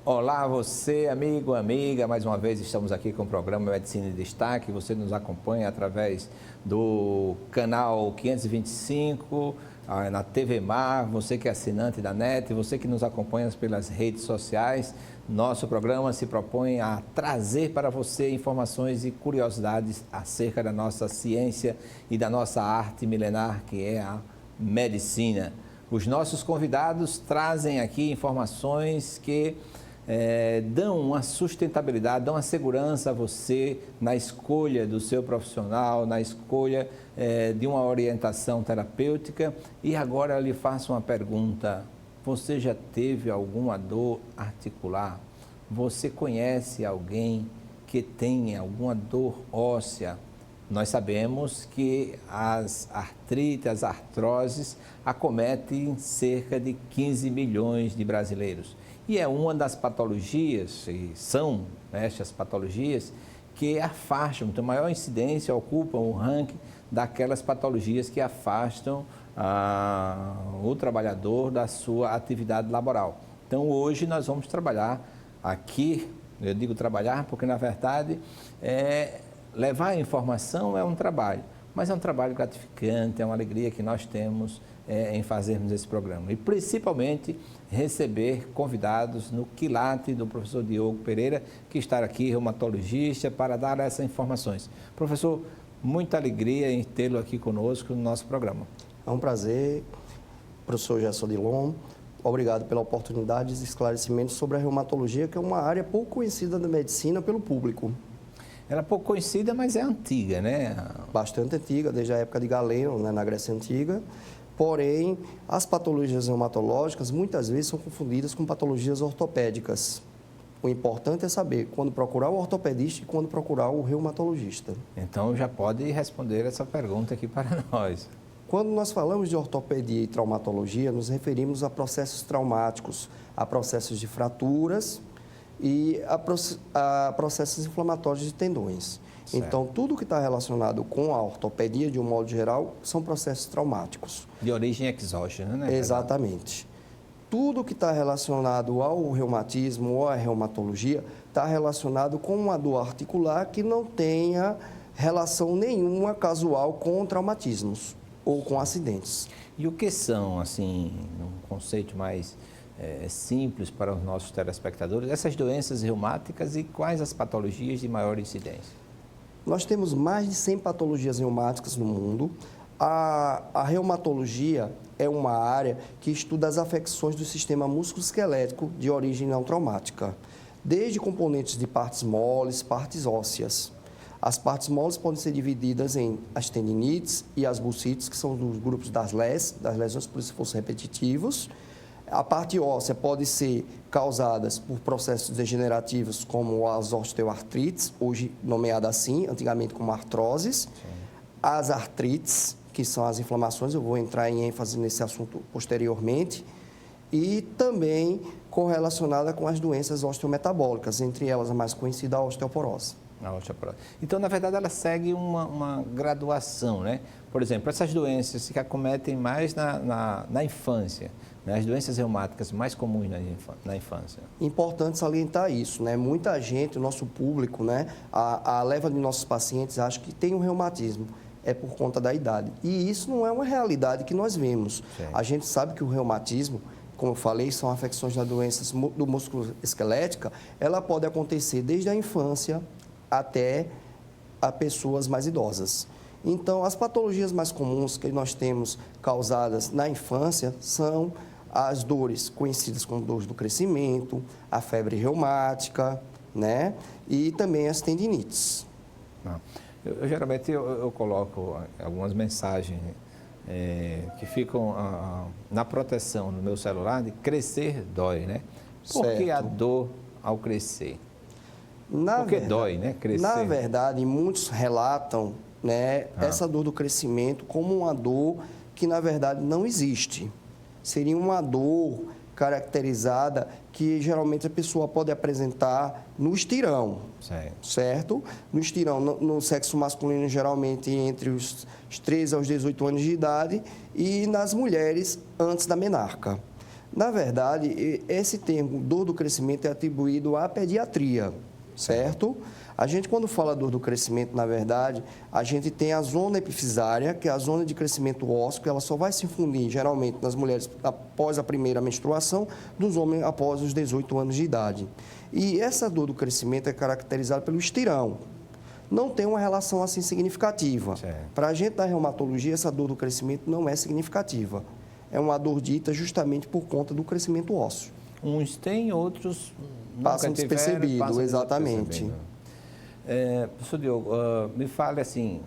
Olá, você, amigo, amiga. Mais uma vez estamos aqui com o programa Medicina em Destaque. Você nos acompanha através do canal 525, na TV Mar, você que é assinante da NET, você que nos acompanha pelas redes sociais. Nosso programa se propõe a trazer para você informações e curiosidades acerca da nossa ciência e da nossa arte milenar, que é a medicina. Os nossos convidados trazem aqui informações que dão uma sustentabilidade, dão uma segurança a você na escolha do seu profissional, na escolha de uma orientação terapêutica. E agora eu lhe faço uma pergunta: você já teve alguma dor articular? Você conhece alguém que tenha alguma dor óssea? Nós sabemos que as artrites, as artroses acometem cerca de 15 milhões de brasileiros. E é uma das patologias, e são estas patologias, que afastam, então maior incidência, ocupam o ranking daquelas patologias que afastam o trabalhador da sua atividade laboral. Então hoje nós vamos trabalhar aqui, eu digo trabalhar porque na verdade levar a informação é um trabalho, mas é um trabalho gratificante, é uma alegria que nós temos em fazermos esse programa. E principalmente receber convidados no quilate do professor Diogo Pereira, que está aqui, reumatologista, para dar essas informações. Professor, muita alegria em tê-lo aqui conosco no nosso programa. É um prazer, professor Gerson Dilon. Obrigado pela oportunidade de esclarecimentos sobre a reumatologia, que é uma área pouco conhecida da medicina pelo público. Ela é pouco conhecida, mas é antiga, né? Bastante antiga, desde a época de Galeno, né, na Grécia Antiga. Porém, as patologias reumatológicas muitas vezes são confundidas com patologias ortopédicas. O importante é saber quando procurar o ortopedista e quando procurar o reumatologista. Então, já pode responder essa pergunta aqui para nós. Quando nós falamos de ortopedia e traumatologia, nos referimos a processos traumáticos, a processos de fraturas e a processos inflamatórios de tendões. Certo. Então, tudo que está relacionado com a ortopedia, de um modo geral, são processos traumáticos. De origem exógena, né? Exatamente. Tudo que está relacionado ao reumatismo ou à reumatologia está relacionado com uma dor articular que não tenha relação nenhuma casual com traumatismos ou com acidentes. E o que são, assim, um conceito mais simples para os nossos telespectadores, essas doenças reumáticas e quais as patologias de maior incidência? Nós temos mais de 100 patologias reumáticas no mundo. A reumatologia é uma área que estuda as afecções do sistema músculo-esquelético de origem não traumática, desde componentes de partes moles, partes ósseas. As partes moles podem ser divididas em as tendinites e as bursites, que são dos grupos das lesões por esforços repetitivos. A parte óssea pode ser causada por processos degenerativos como as osteoartrites, hoje nomeada assim, antigamente como artroses. Sim. As artrites, que são as inflamações, eu vou entrar em ênfase nesse assunto posteriormente, e também correlacionada com as doenças osteometabólicas, entre elas a mais conhecida, a osteoporose. Então, na verdade, ela segue uma graduação, né? Por exemplo, essas doenças que acometem mais na infância, né? As doenças reumáticas mais comuns na infância. Importante salientar isso, né? Muita gente, o nosso público, né? A leva de nossos pacientes acha que tem um reumatismo, é por conta da idade. E isso não é uma realidade que nós vemos. Sim. A gente sabe que o reumatismo, como eu falei, são afecções das doenças do músculo esquelética, ela pode acontecer desde a infância até a pessoas mais idosas. Então, as patologias mais comuns que nós temos causadas na infância são as dores conhecidas como dores do crescimento, a febre reumática, né? E também as tendinites. Geralmente eu coloco algumas mensagens que ficam na proteção no meu celular de crescer dói, né? Por que a dor ao crescer? Porque dói, né? Crescer. Na verdade, muitos relatam, né, essa dor do crescimento como uma dor que, na verdade, não existe. Seria uma dor caracterizada que, geralmente, a pessoa pode apresentar no estirão, certo? No estirão, no sexo masculino, geralmente, entre os 13 aos 18 anos de idade, e nas mulheres, antes da menarca. Na verdade, esse termo dor do crescimento é atribuído à pediatria, certo? A gente, quando fala dor do crescimento, na verdade, a gente tem a zona epifisária, que é a zona de crescimento ósseo, que ela só vai se infundir, geralmente, nas mulheres após a primeira menstruação, dos homens após os 18 anos de idade. E essa dor do crescimento é caracterizada pelo estirão. Não tem uma relação assim significativa. Para a gente da reumatologia, essa dor do crescimento não é significativa. É uma dor dita justamente por conta do crescimento ósseo. Uns têm, outros passam despercebido, exatamente. Professor Diogo, me fale assim,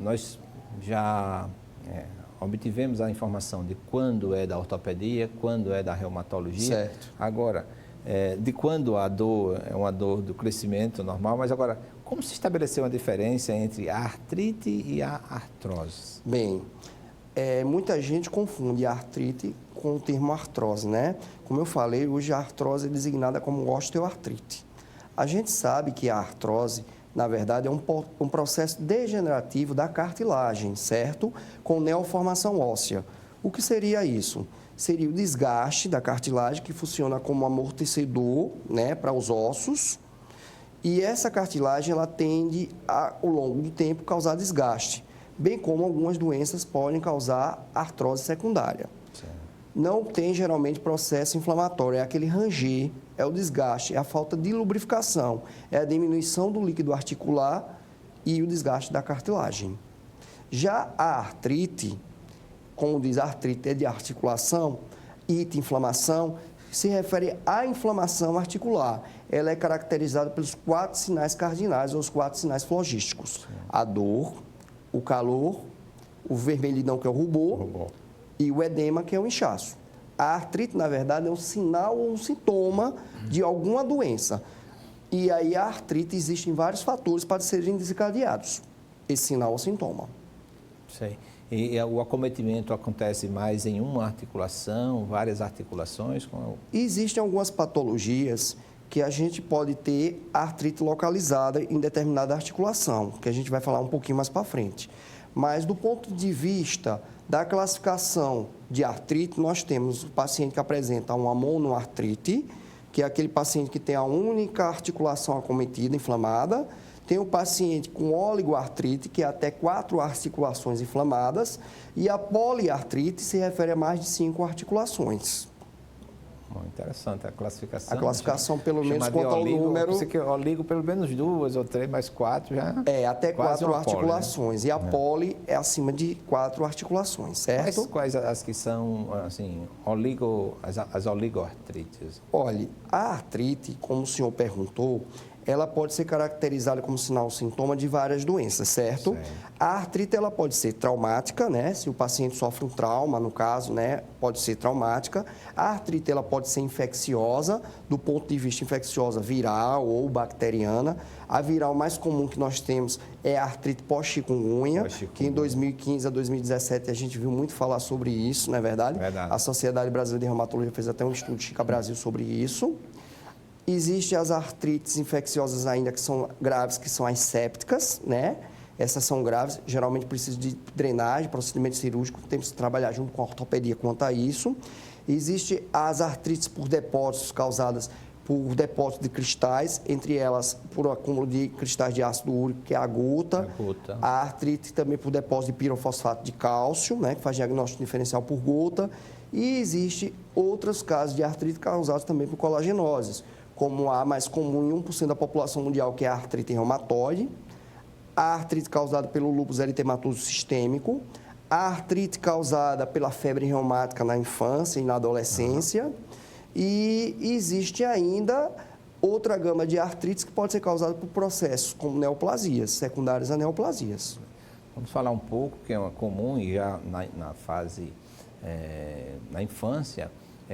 nós já obtivemos a informação de quando é da ortopedia, quando é da reumatologia. Certo. Agora, de quando a dor é uma dor do crescimento normal, mas agora, como se estabeleceu a diferença entre a artrite e a artrose? Bem, muita gente confunde a artrite com o termo artrose, né? Como eu falei, hoje a artrose é designada como osteoartrite. A gente sabe que a artrose, na verdade, é um processo degenerativo da cartilagem, certo? Com neoformação óssea. O que seria isso? Seria o desgaste da cartilagem, que funciona como amortecedor, né, para os ossos. E essa cartilagem, ela tende, ao longo do tempo, causar desgaste, bem como algumas doenças podem causar artrose secundária. Não tem, geralmente, processo inflamatório, é aquele ranger, é o desgaste, é a falta de lubrificação, é a diminuição do líquido articular e o desgaste da cartilagem. Já a artrite, como diz, a artrite é de articulação, ite, inflamação, se refere à inflamação articular. Ela é caracterizada pelos 4 sinais cardinais, ou os 4 sinais flogísticos. A dor, o calor, o vermelhidão, que é o rubor, e o edema, que é o inchaço. A artrite, na verdade, é um sinal ou um sintoma de alguma doença. E aí a artrite existem vários fatores para serem desencadeados. Esse sinal ou sintoma. Sei. E o acometimento acontece mais em uma articulação, várias articulações? Existem algumas patologias que a gente pode ter artrite localizada em determinada articulação, que a gente vai falar um pouquinho mais para frente. Mas do ponto de vista da classificação de artrite, nós temos o paciente que apresenta uma monoartrite, que é aquele paciente que tem a única articulação acometida, inflamada. Tem o paciente com oligoartrite, que é até 4 articulações inflamadas. E a poliartrite se refere a mais de 5 articulações. Interessante a classificação. A classificação, pelo menos, quanto ao número... Você que oligo, pelo menos 2 ou 3, mais 4 já... até 4 articulações. Poli, né? E a poli é acima de 4 articulações, certo? Quais as que são, assim, as oligoartrites? Olha, a artrite, como o senhor perguntou, ela pode ser caracterizada como sinal ou sintoma de várias doenças, certo? A artrite, ela pode ser traumática, né? Se o paciente sofre um trauma, no caso, né? Pode ser traumática. A artrite, ela pode ser infecciosa, do ponto de vista infecciosa viral ou bacteriana. A viral mais comum que nós temos é a artrite pós-chikungunya, que em 2015 a 2017 a gente viu muito falar sobre isso, não é verdade? A Sociedade Brasileira de Reumatologia fez até um estudo Chica Brasil sobre isso. Existem as artrites infecciosas ainda que são graves, que são as sépticas, né? Essas são graves, geralmente precisam de drenagem, procedimento cirúrgico, temos que trabalhar junto com a ortopedia quanto a isso. Existem as artrites por depósitos causadas por depósitos de cristais, entre elas por acúmulo de cristais de ácido úrico, que é a gota. A artrite também por depósito de pirofosfato de cálcio, né? Que faz diagnóstico diferencial por gota. E existem outros casos de artrite causados também por colagenoses, como a mais comum em 1% da população mundial, que é a artrite reumatoide, a artrite causada pelo lúpus eritematoso sistêmico, a artrite causada pela febre reumática na infância e na adolescência, e existe ainda outra gama de artrites que pode ser causada por processos como neoplasias, secundárias a neoplasias. Vamos falar um pouco, que é comum e já na fase, na infância,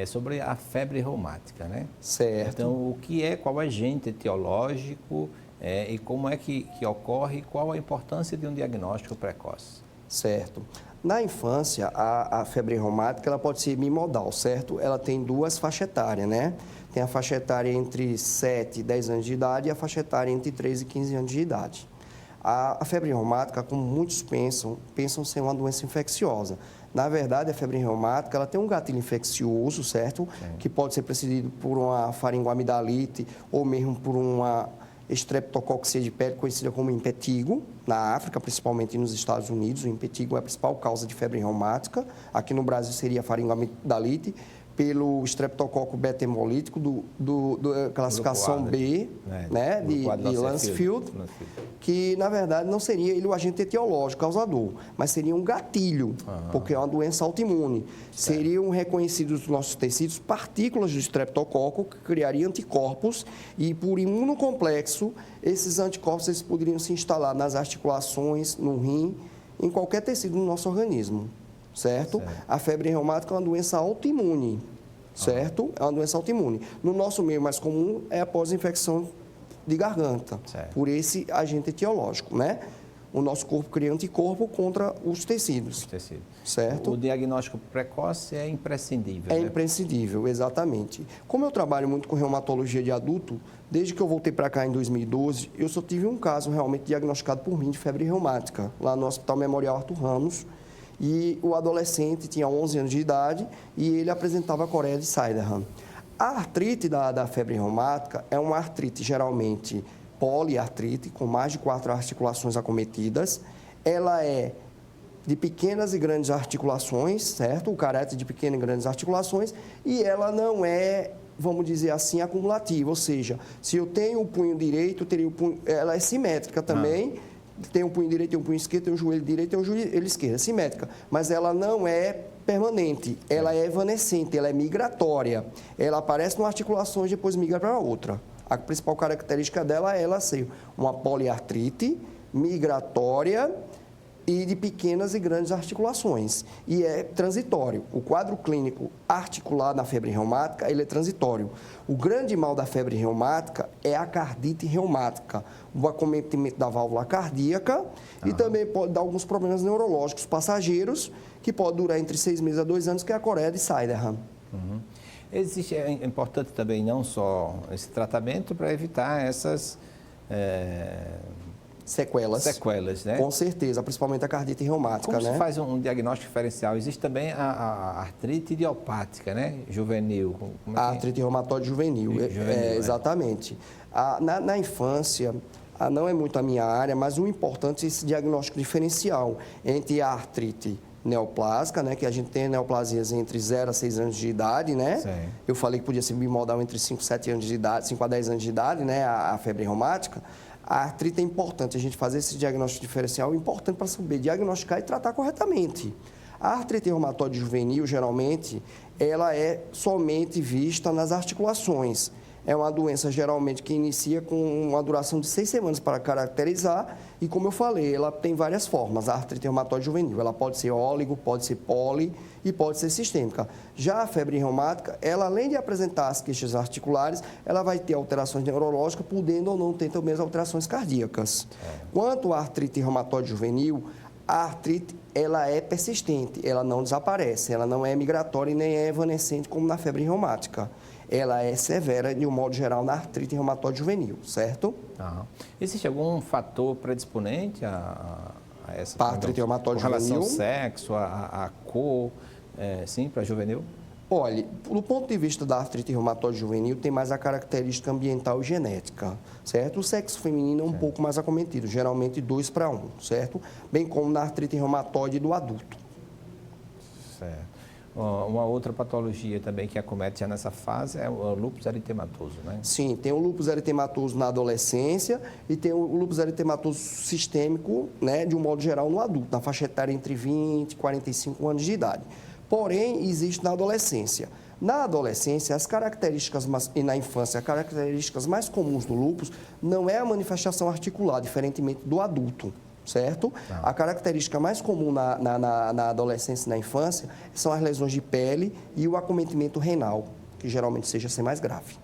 sobre a febre reumática, né? Certo. Então, qual é o agente etiológico e como é que ocorre e qual a importância de um diagnóstico precoce? Certo. Na infância, a febre reumática ela pode ser bimodal, certo? Ela tem 2 faixas etárias, né? Tem a faixa etária entre 7 e 10 anos de idade e a faixa etária entre 13 e 15 anos de idade. A febre reumática, como muitos pensam ser uma doença infecciosa. Na verdade, a febre reumática, ela tem um gatilho infeccioso, certo? Sim. Que pode ser precedido por uma faringoamidalite ou mesmo por uma estreptococcea de pele, conhecida como impetigo, na África, principalmente nos Estados Unidos. O impetigo é a principal causa de febre reumática. Aqui no Brasil seria a faringoamidalite, pelo estreptococo beta-hemolítico da classificação B, né, de Lansfield, que, na verdade, não seria ele o agente etiológico causador, mas seria um gatilho, porque é uma doença autoimune. Seriam reconhecidos nos nossos tecidos partículas do estreptococo que criariam anticorpos e, por imunocomplexo, esses anticorpos eles poderiam se instalar nas articulações, no rim, em qualquer tecido do nosso organismo. Certo? A febre reumática é uma doença autoimune, certo? É uma doença autoimune. No nosso meio mais comum é após infecção de garganta, por esse agente etiológico, né? O nosso corpo cria anticorpo contra os tecidos. Certo? O diagnóstico precoce é imprescindível, É né? imprescindível, exatamente. Como eu trabalho muito com reumatologia de adulto, desde que eu voltei para cá em 2012, eu só tive um caso realmente diagnosticado por mim de febre reumática, lá no Hospital Memorial Arthur Ramos. E o adolescente tinha 11 anos de idade e ele apresentava a coreia de Sydenham. A artrite da febre reumática é uma artrite geralmente poliartrite, com mais de 4 articulações acometidas. Ela é de pequenas e grandes articulações, certo? O caráter de pequenas e grandes articulações, e ela não é, vamos dizer assim, acumulativa, ou seja, se eu tenho o punho direito, teria o punho, ela é simétrica também. Tem um punho direito, tem um punho esquerdo, tem um joelho direito, tem um joelho esquerdo, é simétrica. Mas ela não é permanente, ela é evanescente, ela é migratória. Ela aparece numa articulação e depois migra para outra. A principal característica dela é ela ser uma poliartrite migratória e de pequenas e grandes articulações. E é transitório. O quadro clínico articular na febre reumática, ele é transitório. O grande mal da febre reumática é a cardite reumática, o acometimento da válvula cardíaca e também pode dar alguns problemas neurológicos passageiros, que pode durar entre 6 meses a 2 anos, que é a coreia de Sydenham. É importante também não só esse tratamento para evitar essas... Sequelas, né? Com certeza, principalmente a cardite reumática, Como né? se faz um diagnóstico diferencial? Existe também a artrite idiopática, né? Juvenil. A artrite reumatoide juvenil, exatamente. Na infância, não é muito a minha área, mas o importante é esse diagnóstico diferencial entre a artrite neoplásica, né, que a gente tem neoplasias entre 0 a 6 anos de idade, né? Sim. Eu falei que podia ser bimodal entre 5 a 7 anos de idade, 5 a 10 anos de idade, né, a febre reumática. A artrite é importante, a gente fazer esse diagnóstico diferencial é importante para saber diagnosticar e tratar corretamente. A artrite reumatoide juvenil, geralmente, ela é somente vista nas articulações. É uma doença, geralmente, que inicia com uma duração de 6 semanas para caracterizar e, como eu falei, ela tem várias formas, a artrite reumatoide juvenil. Ela pode ser óligo, pode ser poli e pode ser sistêmica. Já a febre reumática, ela, além de apresentar as queixas articulares, ela vai ter alterações neurológicas, podendo ou não ter também as alterações cardíacas. Quanto à artrite reumatoide juvenil, a artrite, ela é persistente, ela não desaparece, ela não é migratória e nem é evanescente como na febre reumática. Ela é severa, de um modo geral, na artrite reumatoide juvenil, certo? Existe algum fator predisponente a essa artrite reumatoide juvenil? Com relação ao juvenil? sexo, a cor, sim, para juvenil? Olha, do ponto de vista da artrite reumatoide juvenil, tem mais a característica ambiental e genética, certo? O sexo feminino é um pouco mais acometido, geralmente 2 para 1, certo? Bem como na artrite reumatoide do adulto. Certo. Uma outra patologia também que acomete já nessa fase é o lúpus eritematoso, né? Sim, tem o lúpus eritematoso na adolescência e tem o lúpus eritematoso sistêmico, né, de um modo geral, no adulto, na faixa etária entre 20 e 45 anos de idade. Porém, existe na adolescência. Na adolescência, as características, e na infância, as características mais comuns do lúpus não é a manifestação articular, diferentemente do adulto. Certo? A característica mais comum na adolescência e na infância são as lesões de pele e o acometimento renal, que geralmente seja ser mais grave.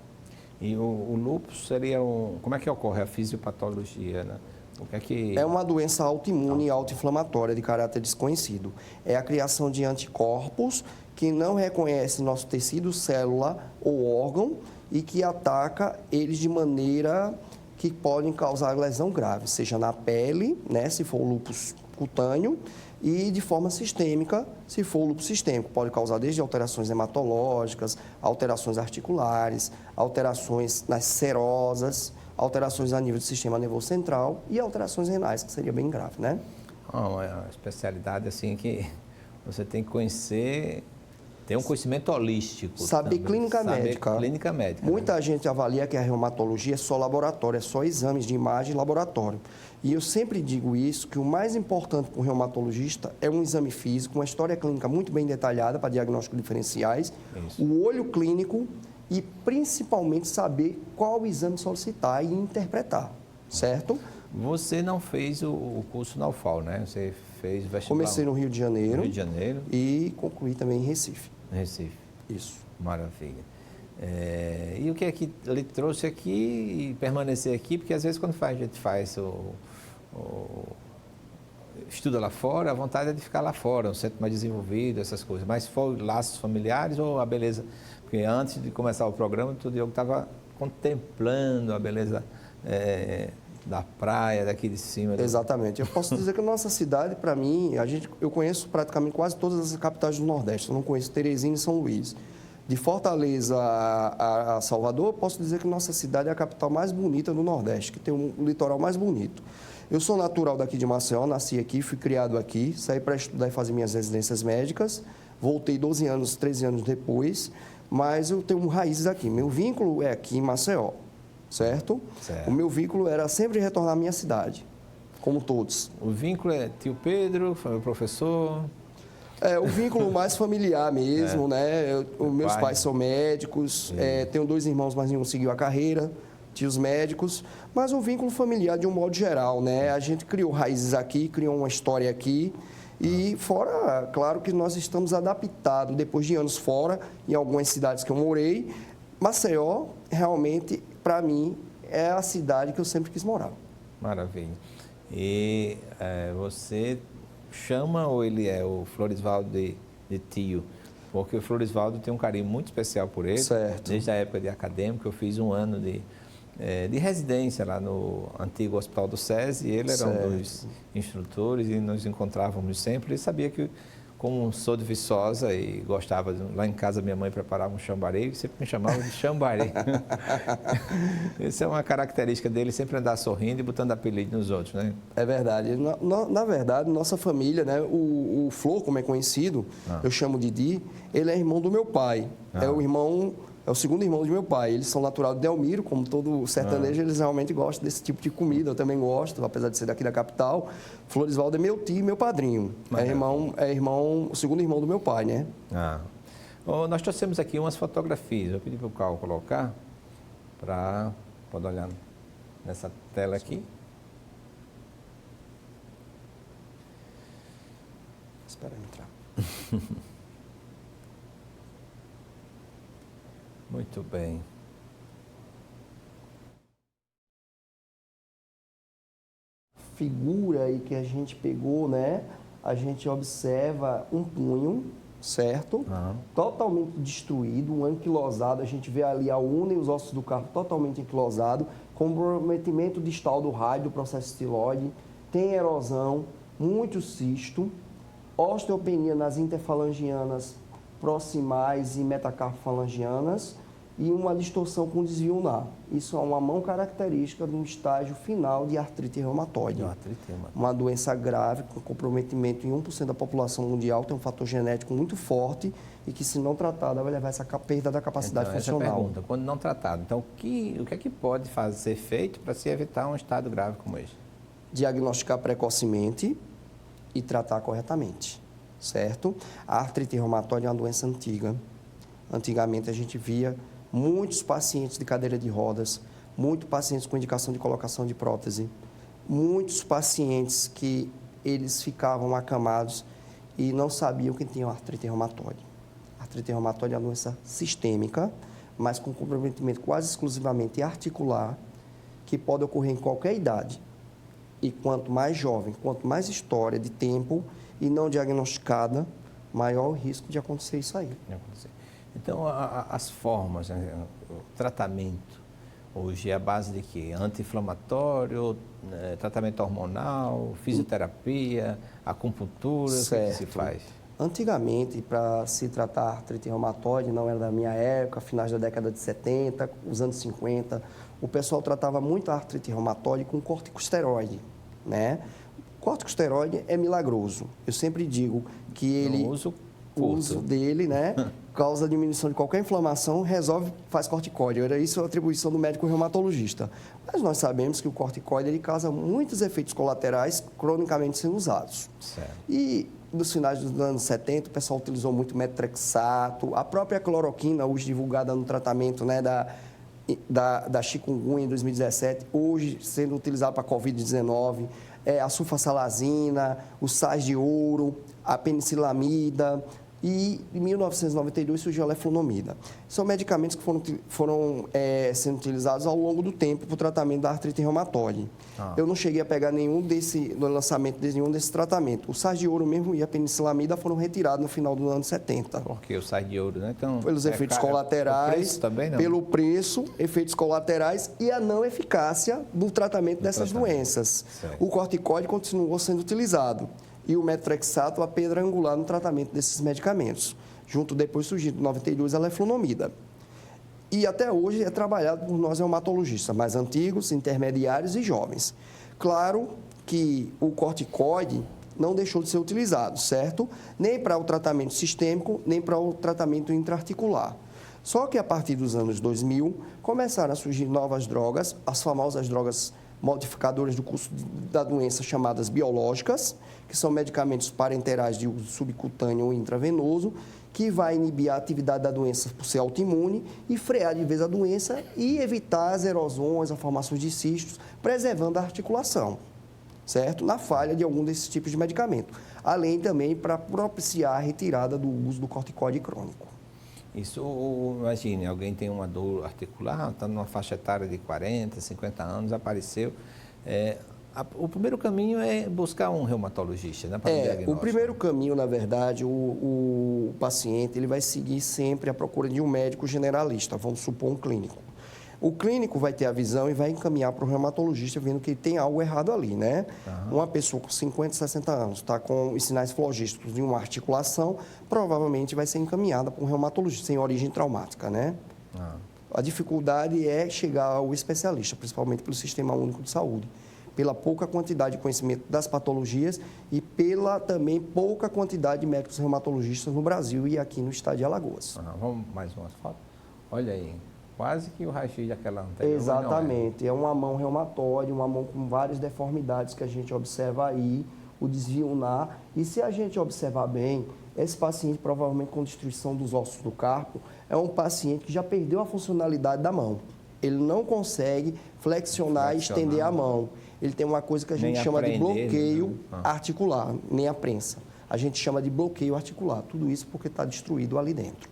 E o lúpus seria como é que ocorre a fisiopatologia, né? O que é que... É uma doença autoimune e autoinflamatória de caráter desconhecido. É a criação de anticorpos que não reconhecem nosso tecido, célula ou órgão e que ataca eles de maneira que podem causar lesão grave, seja na pele, né, se for o lúpus cutâneo, e de forma sistêmica, se for lúpus sistêmico. Pode causar desde alterações hematológicas, alterações articulares, alterações nas serosas, alterações a nível do sistema nervoso central e alterações renais, que seria bem grave, né? É uma especialidade assim que você tem que conhecer, ter um conhecimento holístico. Saber também. clínica médica. Clínica médica. Muita gente avalia que a reumatologia é só laboratório, é só exames de imagem e laboratório. E eu sempre digo isso, que o mais importante para o reumatologista é um exame físico, uma história clínica muito bem detalhada para diagnóstico diferenciais, Isso. o olho clínico e principalmente saber qual exame solicitar e interpretar, certo? Você não fez o curso na UFAL, né? Você fez vestibular. Comecei no Rio de Janeiro. Rio de Janeiro. E concluí também em Recife. Recife. Isso. Maravilha. E o que é que ele trouxe aqui e permanecer aqui? Porque às vezes quando a gente faz estuda lá fora, a vontade é de ficar lá fora, um centro mais desenvolvido, essas coisas. Mas foi laços familiares ou a beleza? Porque antes de começar o programa, o Diogo estava contemplando a beleza da praia, daqui de cima. Exatamente. Eu posso dizer que a nossa cidade, para mim, eu conheço praticamente quase todas as capitais do Nordeste. Eu não conheço Teresina e São Luís. De Fortaleza a Salvador, posso dizer que nossa cidade é a capital mais bonita do Nordeste, que tem um litoral mais bonito. Eu sou natural daqui de Maceió, nasci aqui, fui criado aqui, saí para estudar e fazer minhas residências médicas, voltei 12 anos, 13 anos depois, mas eu tenho raízes aqui. Meu vínculo é aqui em Maceió, certo? O meu vínculo era sempre retornar à minha cidade, como todos. O vínculo é tio Pedro, foi o professor... O vínculo mais familiar mesmo, né? Meus pais são médicos, tenho 2 irmãos, mas nenhum seguiu a carreira, tios médicos, mas o vínculo familiar de um modo geral, né? A gente criou raízes aqui, criou uma história aqui e fora, claro que nós estamos adaptados, depois de anos fora, em algumas cidades que eu morei, Maceió, realmente, para mim, é a cidade que eu sempre quis morar. Maravilha. E você... chama ou ele é o Florisvaldo de tio? Porque o Florisvaldo tem um carinho muito especial por ele. Certo. Desde a época de acadêmico, eu fiz um ano de residência lá no antigo Hospital do SESI, e ele era um dos instrutores e nos encontrávamos sempre. Ele sabia que, como sou de Viçosa e gostava, lá em casa minha mãe preparava um chambaré e sempre me chamava de chambaré. Essa é uma característica dele, sempre andar sorrindo e botando apelido nos outros, né? É verdade. Na verdade, nossa família, né, o Flor, como é conhecido, eu chamo de Didi, ele é irmão do meu pai. É o segundo irmão de meu pai. Eles são natural de Delmiro, como todo sertanejo, eles realmente gostam desse tipo de comida. Eu também gosto, apesar de ser daqui da capital. Florisvaldo é meu tio e meu padrinho. O segundo irmão do meu pai, né? Nós trouxemos aqui umas fotografias. Eu pedi para o Carl colocar, pode olhar nessa tela aqui. Espera eu entrar. Muito bem. Figura aí que a gente pegou, né? A gente observa um punho, certo? Totalmente destruído, um anquilosado. A gente vê ali a una e os ossos do carpo totalmente anquilosado, comprometimento distal do raio do processo estiloide, tem erosão, muito cisto, osteopenia nas interfalangianas proximais e metacarpofalangianas e uma distorção com desvio ulnar. Isso é uma mão característica de um estágio final de artrite reumatoide. Uma doença grave, com comprometimento em 1% da população mundial, tem um fator genético muito forte e que, se não tratada, vai levar essa perda da capacidade funcional. Essa pergunta, quando não tratado, então o que é que pode ser feito para se evitar um estado grave como esse? Diagnosticar precocemente e tratar corretamente, certo? A artrite reumatoide é uma doença antiga. Antigamente a gente via muitos pacientes de cadeira de rodas, muitos pacientes com indicação de colocação de prótese, muitos pacientes que eles ficavam acamados e não sabiam que tinham artrite reumatoide. A artrite reumatoide é uma doença sistêmica, mas com comprometimento quase exclusivamente articular, que pode ocorrer em qualquer idade. E quanto mais jovem, quanto mais história de tempo e não diagnosticada, maior o risco de acontecer isso aí. Então, as formas, né, o tratamento, Hoje é a base de quê? Anti-inflamatório, tratamento hormonal, fisioterapia, acupuntura, o que se faz? Antigamente, para se tratar artrite reumatoide, não era da minha época, finais da década de 70, os anos 50, o pessoal tratava muito a artrite reumatoide com corticosteroide, né? O corticosteroide é milagroso. Eu sempre digo que ele... O uso dele, né, causa diminuição de qualquer inflamação, resolve, faz corticóide. Era isso a atribuição do médico reumatologista. Mas nós sabemos que o corticóide ele causa muitos efeitos colaterais cronicamente sendo usados. Certo. E nos finais dos anos 70, o pessoal utilizou muito metrexato, a própria cloroquina, hoje divulgada no tratamento, né, da chikungunya em 2017, hoje sendo utilizada para a Covid-19, a sulfasalazina, o sais de ouro, a penicilamida e em 1992 surgiu a leflunomida. São medicamentos que foram sendo utilizados ao longo do tempo para o tratamento da artrite reumatoide. Eu não cheguei a pegar no lançamento de nenhum desses tratamentos. O sais de ouro mesmo e a penicilamida foram retirados no final dos anos 70. Por que o sais de ouro, né? Então, pelos efeitos colaterais, preço também, não? pelo preço, efeitos colaterais e a não eficácia do tratamento dessas doenças. Certo. O corticóide continuou sendo utilizado. E o metrexato, a pedra angular no tratamento desses medicamentos. Junto depois surgiu, em 92, a leflunomida. E até hoje é trabalhado por nós reumatologistas, mais antigos, intermediários e jovens. Claro que o corticoide não deixou de ser utilizado, certo? Nem para o tratamento sistêmico, nem para o tratamento intraarticular. Só que a partir dos anos 2000, começaram a surgir novas drogas, as famosas drogas modificadoras do curso da doença chamadas biológicas, que são medicamentos parenterais de uso subcutâneo ou intravenoso, que vai inibir a atividade da doença por ser autoimune e frear de vez a doença e evitar as erosões, as formações de cistos, preservando a articulação, certo? Na falha de algum desses tipos de medicamento. Além também para propiciar a retirada do uso do corticoide crônico. Isso, imagine, alguém tem uma dor articular, está numa faixa etária de 40, 50 anos, apareceu. O primeiro caminho é buscar um reumatologista, né, para o diagnóstico. O primeiro caminho, na verdade, o paciente ele vai seguir sempre à procura de um médico generalista, vamos supor um clínico. O clínico vai ter a visão e vai encaminhar para o reumatologista, vendo que tem algo errado ali, né? Uma pessoa com 50, 60 anos está com os sinais flogísticos de uma articulação, provavelmente vai ser encaminhada para um reumatologista sem origem traumática, né? A dificuldade é chegar ao especialista, principalmente pelo Sistema Único de Saúde, pela pouca quantidade de conhecimento das patologias e pela também pouca quantidade de médicos reumatologistas no Brasil e aqui no estado de Alagoas. Vamos mais umas fotos? Olha aí. Quase que o raio-x daquela anterior. Exatamente. É uma mão reumatoide, uma mão com várias deformidades que a gente observa aí, o desvio ulnar. E se a gente observar bem, esse paciente, provavelmente com destruição dos ossos do carpo, é um paciente que já perdeu a funcionalidade da mão. Ele não consegue flexionar e estender a mão. Ele tem uma coisa que a gente chama de bloqueio articular, nem a prensa. A gente chama de bloqueio articular. Tudo isso porque está destruído ali dentro.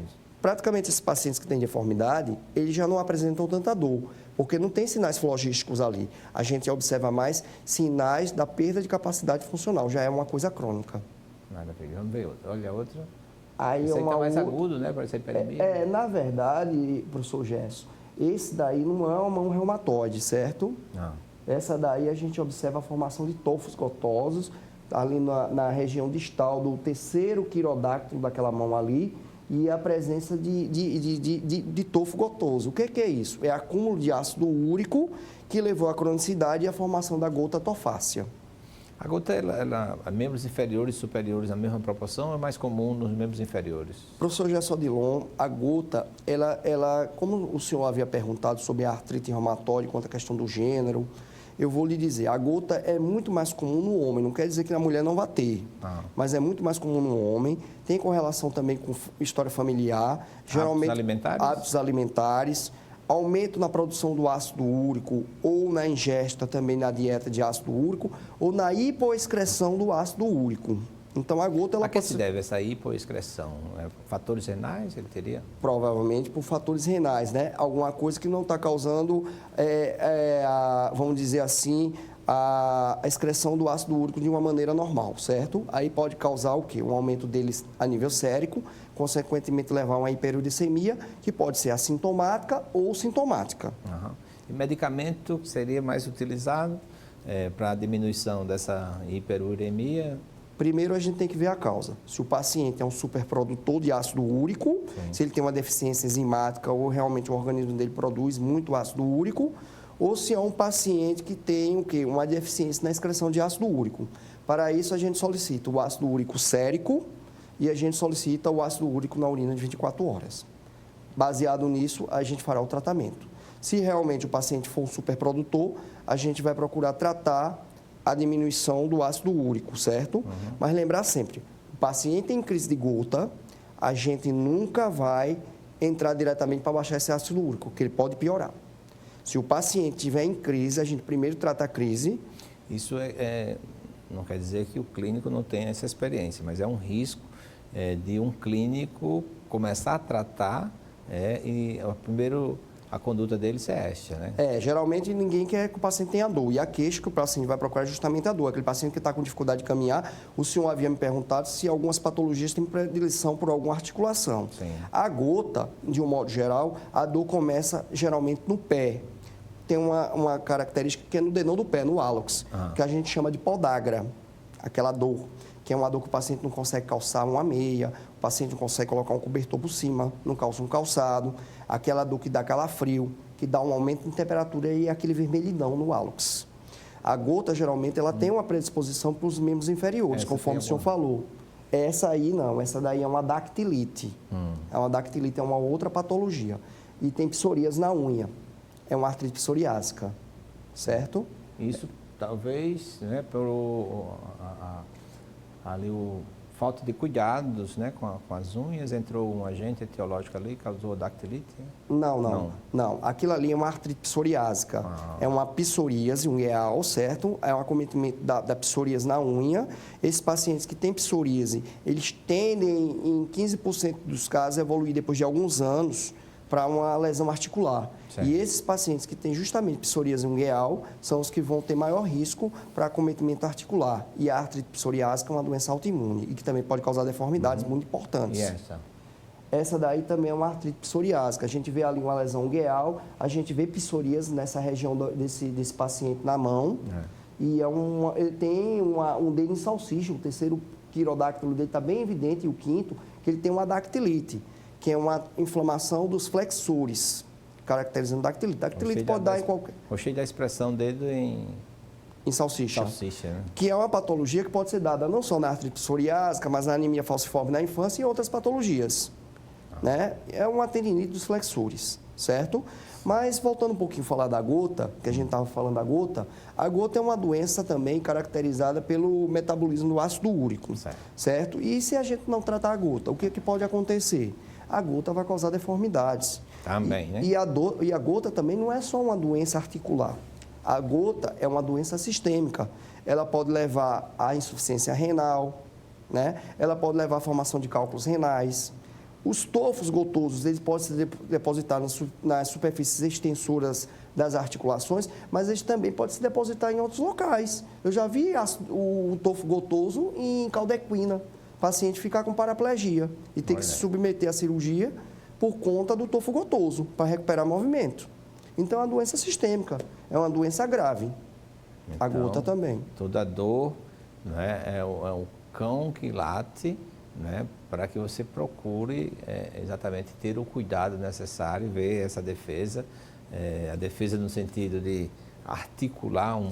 Isso. Praticamente esses pacientes que têm deformidade, eles já não apresentam tanta dor, porque não tem sinais flogísticos ali. A gente observa mais sinais da perda de capacidade funcional, já é uma coisa crônica. Maravilha, vamos ver outra. Olha a outra. Aí esse aí está mais agudo, né, para essa hiperemia? Na verdade, professor Gerson, esse daí não é uma mão reumatoide, certo? Não. Essa daí a gente observa a formação de tofos gotosos, ali na região distal do terceiro quirodáctilo daquela mão ali, e a presença de tofo gotoso. O que é isso? É acúmulo de ácido úrico que levou à cronicidade e à formação da gota tofácea. A gota, membros inferiores e superiores na mesma proporção ou é mais comum nos membros inferiores? Professor Gerson Odilon, a gota, como o senhor havia perguntado sobre a artrite reumatoide, quanto à questão do gênero, eu vou lhe dizer, a gota é muito mais comum no homem, não quer dizer que na mulher não vai ter, mas é muito mais comum no homem, tem correlação também com história familiar, geralmente hábitos alimentares, aumento na produção do ácido úrico ou na ingesta também na dieta de ácido úrico ou na hipoexcreção do ácido úrico. Então, a gota... A que se deve essa hipoexcreção? Fatores renais ele teria? Provavelmente por fatores renais, né? Alguma coisa que não está causando, vamos dizer assim, a excreção do ácido úrico de uma maneira normal, certo? Aí pode causar o quê? Um aumento deles a nível sérico, consequentemente levar a uma hiperuricemia, que pode ser assintomática ou sintomática. Aham. E medicamento que seria mais utilizado para a diminuição dessa hiperuremia? Primeiro, a gente tem que ver a causa. Se o paciente é um superprodutor de ácido úrico, se ele tem uma deficiência enzimática ou realmente o organismo dele produz muito ácido úrico, ou se é um paciente que tem o quê? Uma deficiência na excreção de ácido úrico. Para isso, a gente solicita o ácido úrico sérico e a gente solicita o ácido úrico na urina de 24 horas. Baseado nisso, a gente fará o tratamento. Se realmente o paciente for um superprodutor, a gente vai procurar tratar a diminuição do ácido úrico, certo? Mas lembrar sempre, o paciente em crise de gota, a gente nunca vai entrar diretamente para baixar esse ácido úrico, porque ele pode piorar. Se o paciente estiver em crise, a gente primeiro trata a crise. Isso não quer dizer que o clínico não tenha essa experiência, mas é um risco de um clínico começar a tratar e primeiro a conduta dele ser esta, né? Geralmente ninguém quer que o paciente tenha dor. E a queixa que o paciente vai procurar é justamente a dor. Aquele paciente que está com dificuldade de caminhar, o senhor havia me perguntado se algumas patologias têm predileção por alguma articulação. Sim. A gota, de um modo geral, a dor começa geralmente no pé. Tem uma característica que é no dedão do pé, no hálux, que a gente chama de podagra, aquela dor, que é uma dor que o paciente não consegue calçar uma meia, o paciente não consegue colocar um cobertor por cima, não calça um calçado, aquela dor que dá calafrio, que dá um aumento de temperatura e aquele vermelhidão no hálux. A gota, geralmente, ela tem uma predisposição para os membros inferiores, conforme o senhor falou. Essa aí não, essa daí é uma dactilite. É uma dactilite, é uma outra patologia. E tem psoríase na unha. É uma artrite psoriásica, certo? Isso talvez, né, falta de cuidados, né, com as unhas, entrou um agente etiológico ali, causou dactilite? Não. Aquilo ali é uma artrite psoriásica. É uma psoríase ungueal, certo? É um acometimento da psoríase na unha. Esses pacientes que têm psoríase, eles tendem, em 15% dos casos, a evoluir depois de alguns anos para uma lesão articular. Certo. E esses pacientes que têm justamente psoríase ungueal são os que vão ter maior risco para acometimento articular. E a artrite psoriásica é uma doença autoimune e que também pode causar deformidades muito importantes. E essa? Essa daí também é uma artrite psoriásica. A gente vê ali uma lesão ungueal, a gente vê psoríase nessa região desse paciente na mão. E ele tem um dedo em salsicha, o terceiro quirodáctilo dele está bem evidente, e o quinto, que ele tem uma dactilite, que é uma inflamação dos flexores, caracterizando dactilite. Dactilite pode dar em qualquer... Gostei da expressão dedo em salsicha. Né? Que é uma patologia que pode ser dada não só na artrite psoriásica, mas na anemia falciforme na infância e outras patologias. Né? É uma tendinite dos flexores, certo? Mas voltando um pouquinho a falar da gota, que a gente estava falando da gota, a gota é uma doença também caracterizada pelo metabolismo do ácido úrico, certo? E se a gente não tratar a gota, o que pode acontecer? A gota vai causar deformidades. Também, né? E a gota também não é só uma doença articular. A gota é uma doença sistêmica. Ela pode levar à insuficiência renal, né? Ela pode levar à formação de cálculos renais. Os tofos gotosos, eles podem se depositar nas superfícies extensoras das articulações, mas eles também podem se depositar em outros locais. Eu já vi o tofo gotoso em caldequina. O paciente ficar com paraplegia e ter que se submeter à cirurgia por conta do tofo gotoso, para recuperar movimento. Então, é uma doença sistêmica, é uma doença grave. Então, a gota também. Toda dor, né, é o cão que late, né, para que você procure exatamente ter o cuidado necessário, ver essa defesa, a defesa no sentido de articular um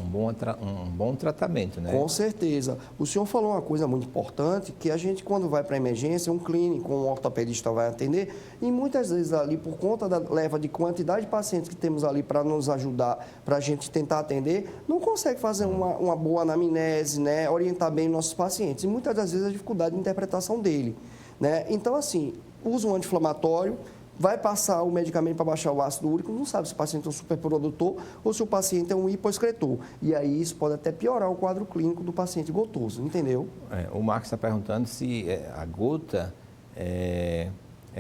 bom tratamento, né? Com certeza. O senhor falou uma coisa muito importante, que a gente, quando vai para a emergência, um clínico, um ortopedista vai atender, e muitas vezes ali, por conta da leva de quantidade de pacientes que temos ali para nos ajudar, para a gente tentar atender, não consegue fazer uma boa anamnese, né? Orientar bem nossos pacientes. E muitas das vezes a dificuldade de interpretação dele, né? Então, assim, usa um anti-inflamatório, vai passar o medicamento para baixar o ácido úrico, não sabe se o paciente é um superprodutor ou se o paciente é um hipoexcretor. E aí isso pode até piorar o quadro clínico do paciente gotoso, entendeu? O Marcos está perguntando se a gota é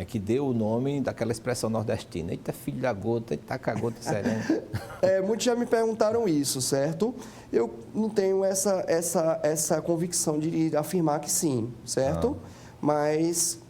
que deu o nome daquela expressão nordestina. Eita, filho da gota, eita, a gota serena. Muitos já me perguntaram isso, certo? Eu não tenho essa convicção de afirmar que sim, certo? Mas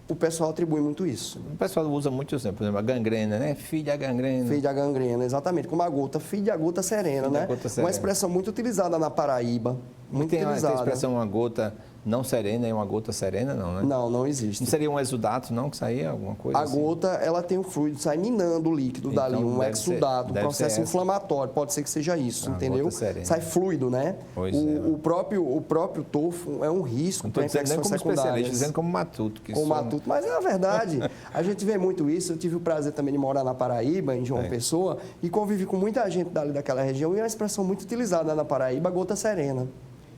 o pessoal atribui muito isso. O pessoal usa muito exemplo, por exemplo, a gangrena, né? Filho da gangrena. Filho da gangrena, exatamente. Como a gota, filho da gota serena, Filho né? da gota serena. Uma expressão muito utilizada na Paraíba. Muito tem utilizada. a expressão uma gota não serena e uma gota serena, não, né? Não existe. Não seria um exudato, não, que saía alguma coisa A assim? gota, ela tem um fluido, sai minando o líquido Então, dali, um deve exudato, um ser processo essa. inflamatório. Pode ser que seja isso, A entendeu? gota serena. Sai fluido, né? Pois é. O próprio tofo é um risco Não estou para dizendo nem infecções como especialista, secundárias. dizendo como matuto. Que Como matuto. Mas é a verdade. A gente vê muito isso. Eu tive o prazer também de morar na Paraíba, em João Pessoa, e convivi com muita gente dali daquela região, e é uma expressão muito utilizada na Paraíba, gota serena.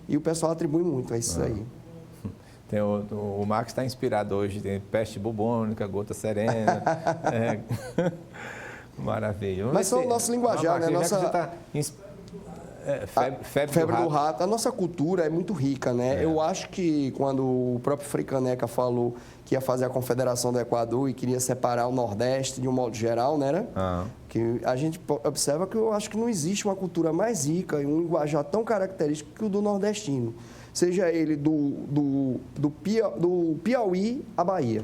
E o pessoal atribui muito a isso aí. Tem o Marcos está inspirado hoje, tem peste bubônica, gota serena. Maravilha. Mas são o nosso linguajar, né? Febre do rato. A nossa cultura é muito rica, né? Eu acho que quando o próprio Frei Caneca falou que ia fazer a Confederação do Equador e queria separar o Nordeste de um modo geral, né? Que a gente observa que eu acho que não existe uma cultura mais rica e um linguajar tão característico que o do nordestino. Seja ele do Piauí à Bahia.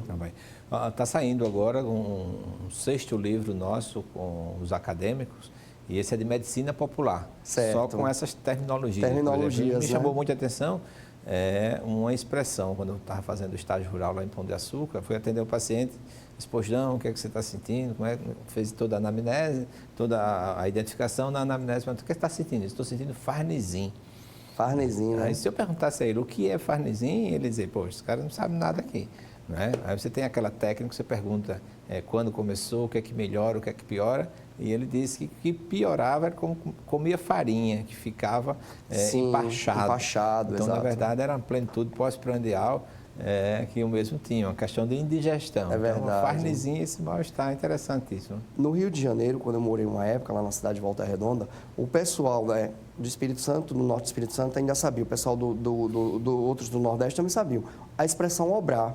Está saindo agora um 6º livro nosso com os acadêmicos, e esse é de medicina popular. Certo. Só com essas terminologias. Me chamou muita atenção uma expressão, quando eu estava fazendo estágio rural lá em Pão de Açúcar, fui atender o paciente, disse, pois não, o que é que você está sentindo? Fez toda a anamnese, toda a identificação na anamnese, mas o que você está sentindo? Estou sentindo farnesim. Farnesim, né? Aí se eu perguntasse a ele o que é farnesim, ele dizia, pô, esse cara não sabe nada aqui. Né? Aí você tem aquela técnica que você pergunta quando começou, o que é que melhora, o que é que piora, e ele disse que o que piorava era como comia farinha, que ficava empachado. Então, exato. na verdade, era uma plenitude pós-prandial que o mesmo tinha, uma questão de indigestão. É verdade. Então, uma farnesinha, esse mal-estar interessantíssimo. No Rio de Janeiro, quando eu morei uma época, lá na cidade de Volta Redonda, o pessoal do Espírito Santo, do Norte do Espírito Santo, ainda sabia, o pessoal outros do Nordeste também sabiam. A expressão obrar.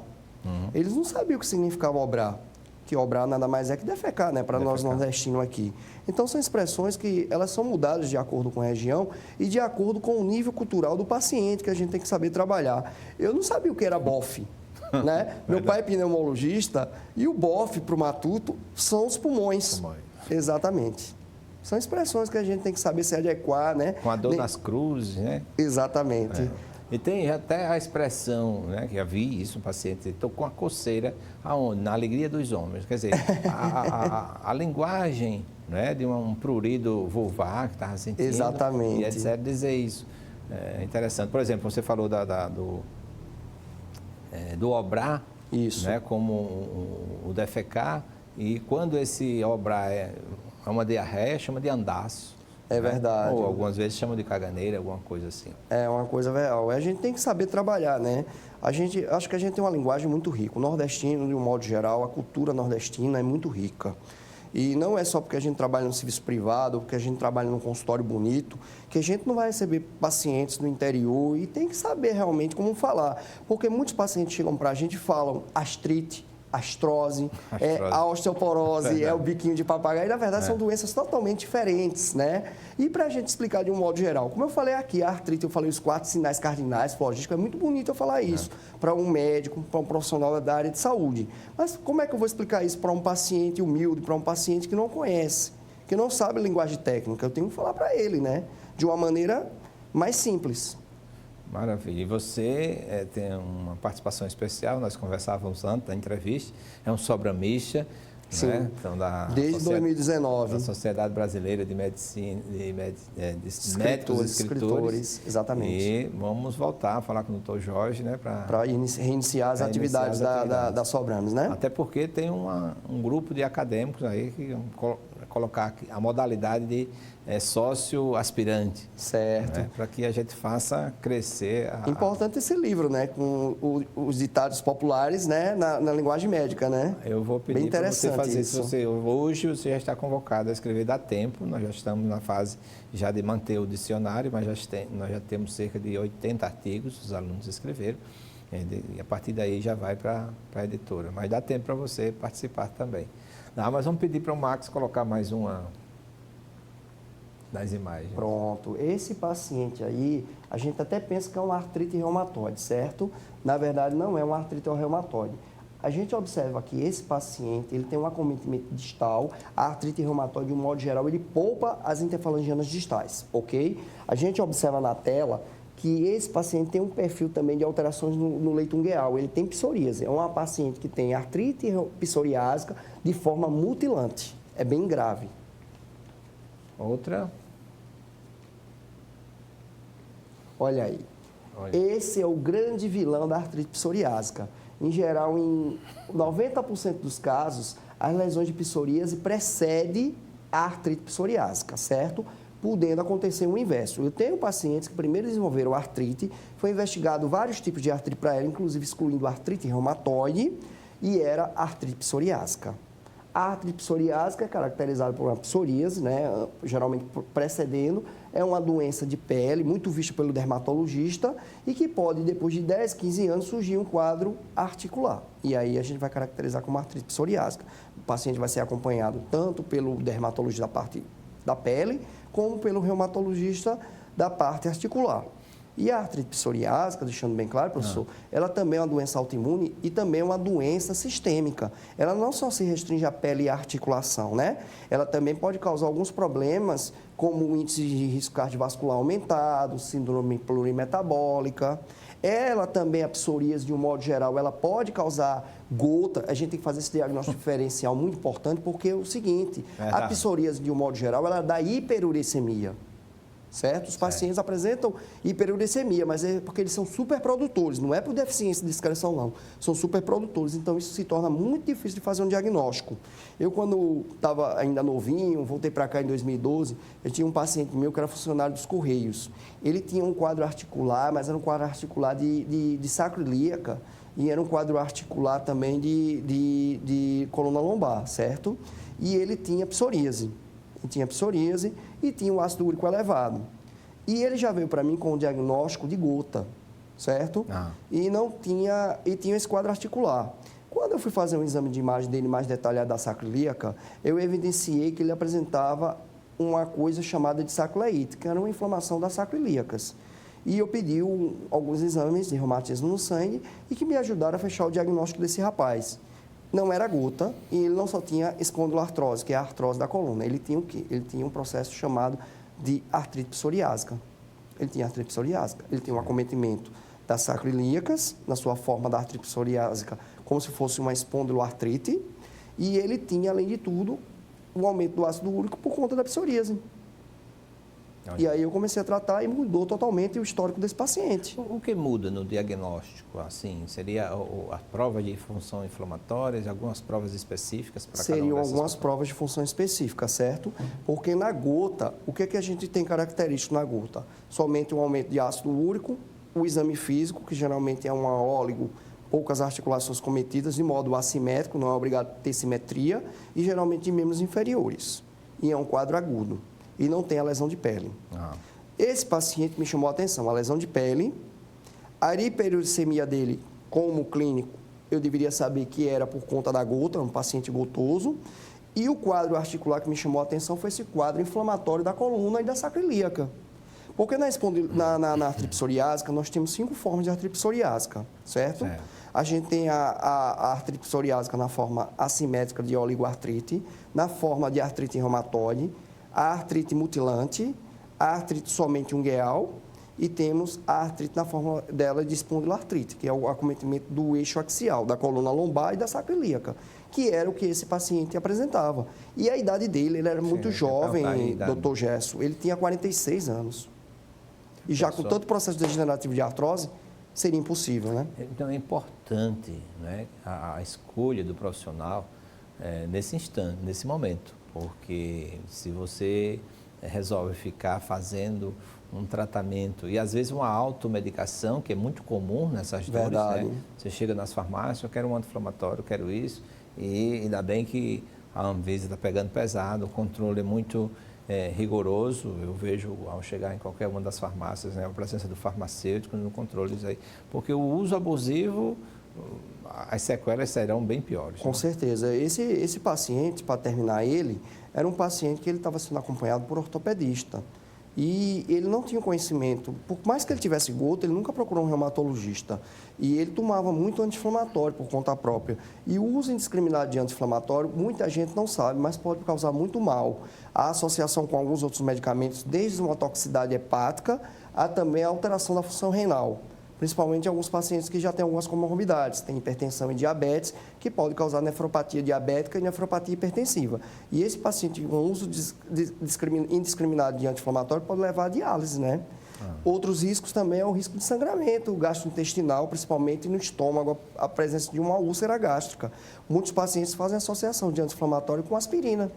Eles não sabiam o que significava obrar. Que obrar nada mais é que defecar, né? Para nós nordestinos aqui. Então, são expressões que elas são mudadas de acordo com a região e de acordo com o nível cultural do paciente, que a gente tem que saber trabalhar. Eu não sabia o que era bofe, né? Meu pai é pneumologista e o bofe para o matuto são os pulmões. Exatamente. São expressões que a gente tem que saber se adequar, né? Com a dor nas cruzes, né? Exatamente. E tem até a expressão, né, que já vi isso, um paciente estou com a coceira, aonde? Na alegria dos homens. Quer dizer, a linguagem, né, de um prurido vulvar que estava sentindo. Exatamente. E etc. dizer isso. É interessante. Por exemplo, você falou do obrar, isso. Né, como o defecar, e quando esse obrar é uma diarreia, chama de andaço. É verdade. Ou algumas vezes chamam de caganeira, alguma coisa assim. É uma coisa real. A gente tem que saber trabalhar, né? Acho que a gente tem uma linguagem muito rica. O nordestino, de um modo geral, a cultura nordestina é muito rica. E não é só porque a gente trabalha no serviço privado, porque a gente trabalha num consultório bonito, que a gente não vai receber pacientes do interior e tem que saber realmente como falar. Porque muitos pacientes chegam para a gente e falam artrite, astrose, a osteoporose, o biquinho de papagaio. E, na verdade, são doenças totalmente diferentes, né? E para a gente explicar de um modo geral, como eu falei aqui, a artrite, eu falei os 4 sinais cardinais, flogísticos, é muito bonito eu falar isso para um médico, para um profissional da área de saúde. Mas como é que eu vou explicar isso para um paciente humilde, para um paciente que não conhece, que não sabe linguagem técnica? Eu tenho que falar para ele, né? De uma maneira mais simples. Maravilha. E você tem uma participação especial, nós conversávamos antes da entrevista, é um sobramicha, Sim, né? Então, desde 2019. Da Sociedade Brasileira de Medicina, de Médicos e Escritores, exatamente. E vamos voltar a falar com o Dr. Jorge, né? Para reiniciar as atividades da Sobrames, né? Até porque tem um grupo de acadêmicos aí que colocar aqui a modalidade de sócio aspirante. Certo. Né? Para que a gente faça crescer. Importante esse livro, né? Com os ditados populares, né? Na linguagem médica, né? Eu vou pedir para você fazer isso. Hoje você já está convocado a escrever, dá tempo. Nós já estamos na fase já de manter o dicionário, mas nós já temos cerca de 80 artigos, os alunos escreveram. E a partir daí já vai para a editora. Mas dá tempo para você participar também. Não, mas vamos pedir para o Max colocar mais uma das imagens. Pronto. Esse paciente aí, a gente até pensa que é uma artrite reumatoide, certo? Na verdade, não é uma artrite reumatoide. A gente observa que esse paciente, ele tem um acometimento distal, a artrite reumatoide, de um modo geral, ele poupa as interfalangianas distais, ok? A gente observa na tela que esse paciente tem um perfil também de alterações no leito ungueal, ele tem psoríase, é uma paciente que tem artrite psoriásica de forma mutilante, é bem grave. Outra. Olha aí, esse é o grande vilão da artrite psoriásica. Em geral, em 90% dos casos, as lesões de psoríase precedem a artrite psoriásica, certo? Podendo acontecer o inverso. Eu tenho pacientes que primeiro desenvolveram artrite, foi investigado vários tipos de artrite para ela, inclusive excluindo a artrite reumatoide, e era artrite psoriásica. A artrite psoriásica é caracterizada por uma psoríase, né, geralmente precedendo, é uma doença de pele, muito vista pelo dermatologista, e que pode, depois de 10, 15 anos, surgir um quadro articular. E aí a gente vai caracterizar como artrite psoriásica. O paciente vai ser acompanhado tanto pelo dermatologista da parte da pele, como pelo reumatologista da parte articular. E a artrite psoriásica, deixando bem claro, professor, ela também é uma doença autoimune e também é uma doença sistêmica. Ela não só se restringe à pele e à articulação, né? Ela também pode causar alguns problemas, como o índice de risco cardiovascular aumentado, síndrome plurimetabólica. Ela também, a psoríase, de um modo geral, ela pode causar gota. A gente tem que fazer esse diagnóstico diferencial muito importante, porque é o seguinte, a psoríase, de um modo geral, ela dá hiperuricemia. Certo? Os pacientes apresentam hiperuricemia, mas é porque eles são superprodutores, não é por deficiência de excreção, não. São superprodutores, então isso se torna muito difícil de fazer um diagnóstico. Eu, quando estava ainda novinho, voltei para cá em 2012, eu tinha um paciente meu que era funcionário dos Correios. Ele tinha um quadro articular, mas era um quadro articular de sacro ilíaca, e era um quadro articular também de coluna lombar, certo? E ele tinha psoríase. Tinha psoríase e tinha um ácido úrico elevado. E ele já veio para mim com o diagnóstico de gota, certo? E tinha esse quadro articular. Quando eu fui fazer um exame de imagem dele mais detalhado da sacroiliaca, eu evidenciei que ele apresentava uma coisa chamada de sacroleite, que era uma inflamação das sacroiliacas. E eu pedi alguns exames de reumatismo no sangue e que me ajudaram a fechar o diagnóstico desse rapaz. Não era gota e ele não só tinha espondiloartrose, que é a artrose da coluna. Ele tinha o quê? Ele tinha um processo chamado de artrite psoriásica. Ele tinha artrite psoriásica. Ele tinha um acometimento das sacroiliacas, na sua forma da artrite psoriásica, como se fosse uma espondiloartrite. E ele tinha, além de tudo, o aumento do ácido úrico por conta da psoríase. E aí eu comecei a tratar e mudou totalmente o histórico desse paciente. O que muda no diagnóstico, assim? Seria a prova de função inflamatórias, algumas provas específicas para cada uma Seriam dessas algumas provas de função específica, certo? Porque na gota, o que a gente tem característico na gota? Somente um aumento de ácido úrico, o exame físico, que geralmente é um óligo, poucas articulações cometidas, de modo assimétrico, não é obrigado a ter simetria, e geralmente de membros inferiores. E é um quadro agudo. E não tem a lesão de pele. Esse paciente me chamou a atenção, a lesão de pele, a hiperuricemia dele, como clínico, eu deveria saber que era por conta da gota, um paciente gotoso, e o quadro articular que me chamou a atenção foi esse quadro inflamatório da coluna e da sacroiliaca. Porque na artrite psoriásica, nós temos 5 formas de artrite psoriásica, certo? A gente tem a artrite psoriásica na forma assimétrica de oligoartrite, na forma de artrite reumatoide, a artrite mutilante, a artrite somente ungueal e temos a artrite na forma dela de espondiloartrite, que é o acometimento do eixo axial, da coluna lombar e da sacroiliaca, que era o que esse paciente apresentava. E a idade dele, ele era muito jovem, doutor Gesso, ele tinha 46 anos. E já com tanto processo degenerativo de artrose, seria impossível, né? Então é importante, né, a escolha do profissional nesse instante, nesse momento. Porque se você resolve ficar fazendo um tratamento e às vezes uma automedicação, que é muito comum nessas dores, né? Você chega nas farmácias, eu quero um anti-inflamatório, eu quero isso, e ainda bem que a Anvisa está pegando pesado, o controle é muito rigoroso. Eu vejo, ao chegar em qualquer uma das farmácias, né, a presença do farmacêutico no controle disso aí. Porque o uso abusivo, as sequelas serão bem piores. Com certeza. Esse paciente, para terminar ele, era um paciente que ele estava sendo acompanhado por ortopedista. E ele não tinha conhecimento. Por mais que ele tivesse gota, ele nunca procurou um reumatologista. E ele tomava muito anti-inflamatório por conta própria. E o uso indiscriminado de anti-inflamatório, muita gente não sabe, mas pode causar muito mal. A associação com alguns outros medicamentos, desde uma toxicidade hepática a também a alteração da função renal. Principalmente em alguns pacientes que já têm algumas comorbidades, tem hipertensão e diabetes, que pode causar nefropatia diabética e nefropatia hipertensiva. E esse paciente com uso indiscriminado de anti-inflamatório pode levar a diálise, né? Outros riscos também é o risco de sangramento gastrointestinal, principalmente no estômago, a presença de uma úlcera gástrica. Muitos pacientes fazem associação de anti-inflamatório com aspirina,